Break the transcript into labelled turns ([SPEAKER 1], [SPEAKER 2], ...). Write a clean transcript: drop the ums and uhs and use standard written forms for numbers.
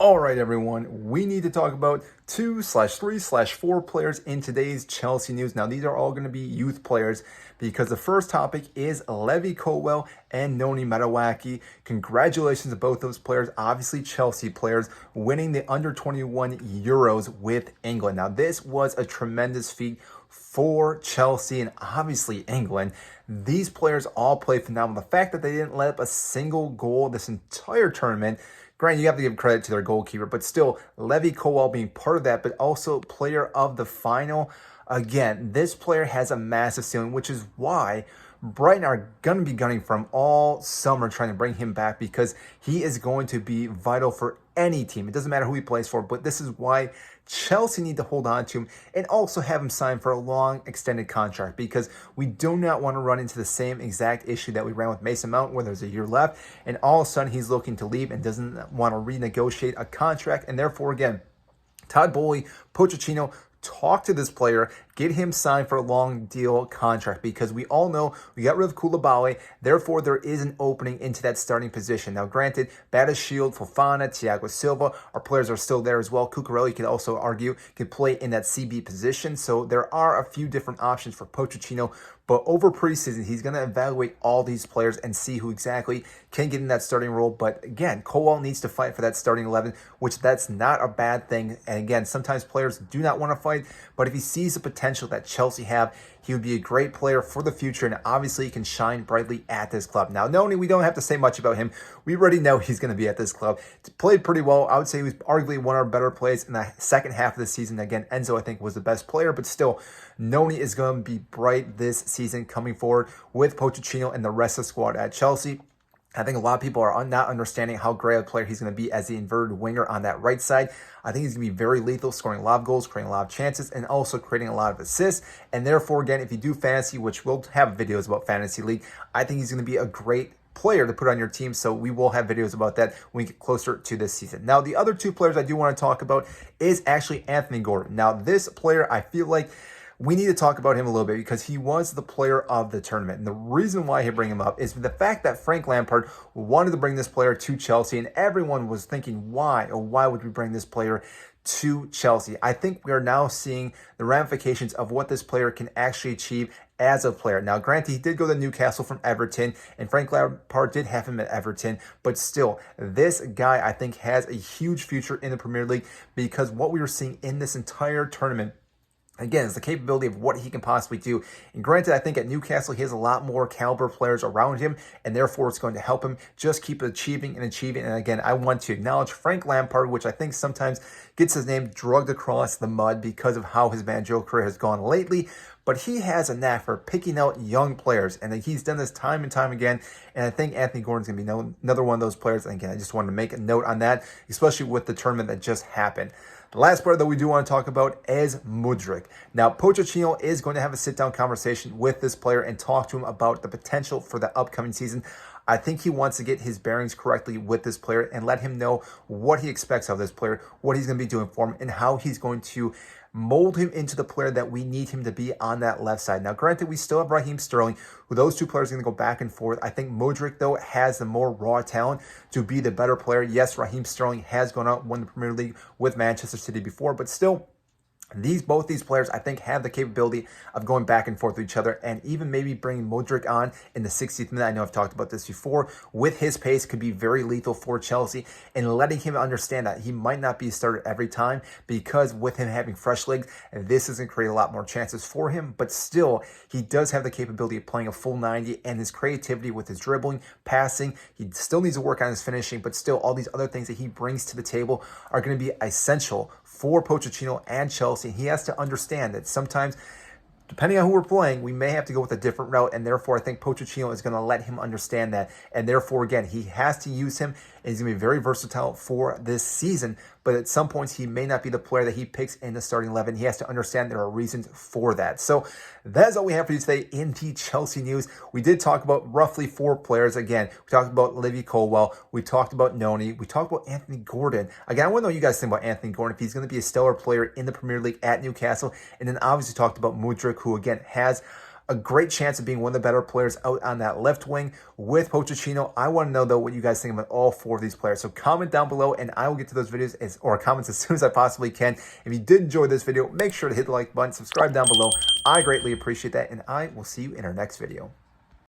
[SPEAKER 1] All right, everyone, we need to talk about 2/3/4 players in today's Chelsea news. Now, these are all going to be youth players because the first topic is Levi Colwell and Noni Madueke. Congratulations to both those players, obviously Chelsea players, winning the Under-21 Euros with England. Now, this was a tremendous feat for Chelsea and obviously England. These players all played phenomenal. The fact that they didn't let up a single goal this entire tournament. Granted, you have to give credit to their goalkeeper, but still, Levi Colwell being part of that, but also player of the final. Again, this player has a massive ceiling, which is why Brighton are going to be gunning for him all summer, trying to bring him back because he is going to be vital for any team. It doesn't matter who he plays for, but this is why Chelsea need to hold on to him and also have him sign for a long extended contract because we do not want to run into the same exact issue that we ran with Mason Mount where there's a year left and all of a sudden he's looking to leave and doesn't want to renegotiate a contract. And therefore, again, Todd Boehly, Pochettino, talk to this player, get him signed for a long deal contract because we all know we got rid of Koulibaly, therefore there is an opening into that starting position. Now granted, Shield, Fofana, Thiago Silva, our players are still there as well. Cucurella, you could also argue, could play in that CB position. So there are a few different options for Pochettino, but over preseason, he's going to evaluate all these players and see who exactly can get in that starting role. But again, Colwell needs to fight for that starting 11, which that's not a bad thing. And again, sometimes players do not want to fight, but if he sees the potential that Chelsea have, he would be a great player for the future, and obviously he can shine brightly at this club. Now, Noni, we don't have to say much about him. We already know he's going to be at this club. He played pretty well. I would say he was arguably one of our better players in the second half of the season. Again, Enzo, I think, was the best player, but still, Noni is going to be bright this season coming forward with Pochettino and the rest of the squad at Chelsea. I think a lot of people are not understanding how great a player he's going to be as the inverted winger on that right side. I think he's going to be very lethal, scoring a lot of goals, creating a lot of chances, and also creating a lot of assists. And therefore, again, if you do fantasy, which we'll have videos about Fantasy League, I think he's going to be a great player to put on your team. So we will have videos about that when we get closer to this season. Now, the other two players I do want to talk about is actually Anthony Gordon. Now, this player, I feel like we need to talk about him a little bit because he was the player of the tournament. And the reason why I bring him up is the fact that Frank Lampard wanted to bring this player to Chelsea, and everyone was thinking, why would we bring this player to Chelsea? I think we are now seeing the ramifications of what this player can actually achieve as a player. Now, granted, he did go to Newcastle from Everton, and Frank Lampard did have him at Everton, but still, this guy, I think, has a huge future in the Premier League because what we were seeing in this entire tournament, again, it's the capability of what he can possibly do. And granted, I think at Newcastle, he has a lot more caliber players around him, and therefore it's going to help him just keep achieving and achieving. And again, I want to acknowledge Frank Lampard, which I think sometimes gets his name drugged across the mud because of how his managerial career has gone lately. But he has a knack for picking out young players, and he's done this time and time again. And I think Anthony Gordon's going to be another one of those players. And again, I just wanted to make a note on that, especially with the tournament that just happened. The last player that we do want to talk about is Mudryk. Now, Pochettino is going to have a sit-down conversation with this player and talk to him about the potential for the upcoming season. I think he wants to get his bearings correctly with this player and let him know what he expects of this player, what he's going to be doing for him, and how he's going to mold him into the player that we need him to be on that left side. Now, granted, we still have Raheem Sterling, who those two players are going to go back and forth. I think Mudryk, though, has the more raw talent to be the better player. Yes, Raheem Sterling has gone out and won the Premier League with Manchester City before, but still, both these players, I think, have the capability of going back and forth with each other and even maybe bringing Mudryk on in the 60th minute. I know I've talked about this before. With his pace, could be very lethal for Chelsea, and letting him understand that he might not be a starter every time because with him having fresh legs, this is going to create a lot more chances for him. But still, he does have the capability of playing a full 90, and his creativity with his dribbling, passing, he still needs to work on his finishing, but still all these other things that he brings to the table are going to be essential for Pochettino and Chelsea. He has to understand that sometimes, depending on who we're playing, we may have to go with a different route, and therefore I think Pochettino is going to let him understand that, and therefore, again, he has to use him, and he's going to be very versatile for this season, but at some points, he may not be the player that he picks in the starting 11. He has to understand there are reasons for that. So that is all we have for you today in the Chelsea news. We did talk about roughly 4 players. Again, we talked about Levi Colwell. We talked about Noni. We talked about Anthony Gordon. Again, I want to know what you guys think about Anthony Gordon, if he's going to be a stellar player in the Premier League at Newcastle. And then obviously talked about Mudryk, who again has a great chance of being one of the better players out on that left wing with Pochettino. I want to know, though, what you guys think about all 4 of these players. So comment down below, and I will get to those videos or comments as soon as I possibly can. If you did enjoy this video, make sure to hit the like button, subscribe down below. I greatly appreciate that, and I will see you in our next video.